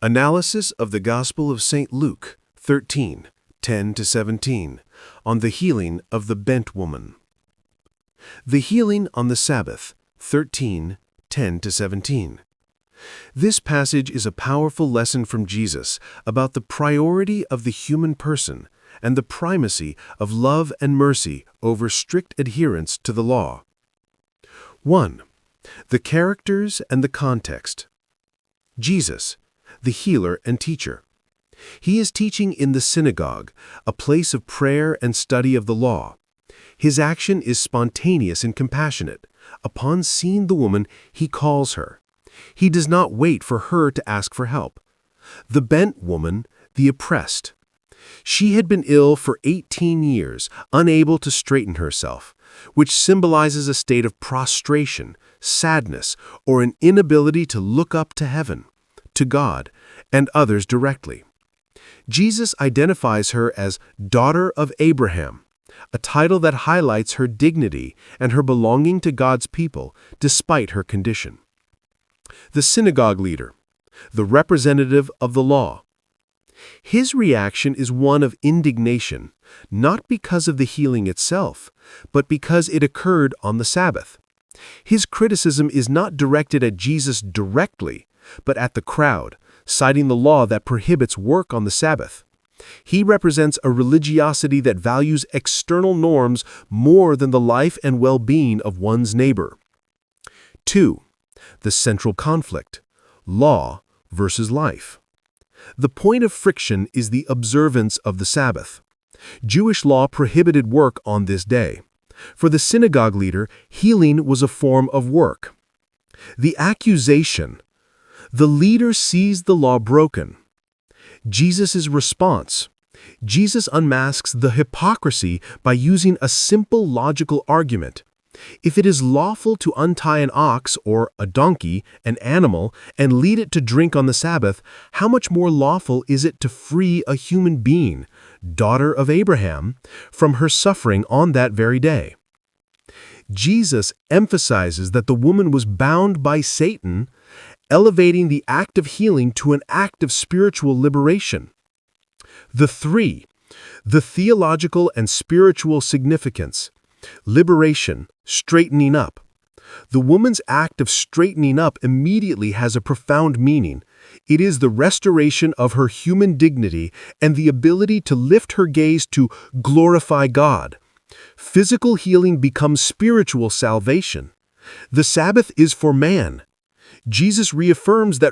Analysis of the Gospel of St. Luke 13:10-17 on the healing of the bent woman. The healing on the Sabbath 13:10-17. This passage is a powerful lesson from Jesus about the priority of the human person and the primacy of love and mercy over strict adherence to the law. 1. The characters and the context. Jesus, the healer and teacher. He is teaching in the synagogue, a place of prayer and study of the law. His action is spontaneous and compassionate. Upon seeing the woman, he calls her. He does not wait for her to ask for help. The bent woman, the oppressed. She had been ill for 18 years, unable to straighten herself, which symbolizes a state of prostration, sadness, or an inability to look up to heaven, to God, and others directly. Jesus identifies her as daughter of Abraham, a title that highlights her dignity and her belonging to God's people despite her condition. The synagogue leader, the representative of the law. His reaction is one of indignation, not because of the healing itself, but because it occurred on the Sabbath. His criticism is not directed at Jesus directly, but at the crowd, citing the law that prohibits work on the Sabbath. He represents a religiosity that values external norms more than the life and well-being of one's neighbor. 2. The central conflict, law versus life. The point of friction is the observance of the Sabbath. Jewish law prohibited work on this day. For the synagogue leader, healing was a form of work. The accusation. The leader sees the law broken. Jesus' response. Jesus unmasks the hypocrisy by using a simple logical argument. If it is lawful to untie an ox or a donkey, an animal, and lead it to drink on the Sabbath, how much more lawful is it to free a human being, daughter of Abraham, from her suffering on that very day? Jesus emphasizes that the woman was bound by Satan, elevating the act of healing to an act of spiritual liberation. The theological and spiritual significance. Liberation, straightening up. The woman's act of straightening up immediately has a profound meaning. It is the restoration of her human dignity and the ability to lift her gaze to glorify God. Physical healing becomes spiritual salvation. The Sabbath is for man. Jesus reaffirms that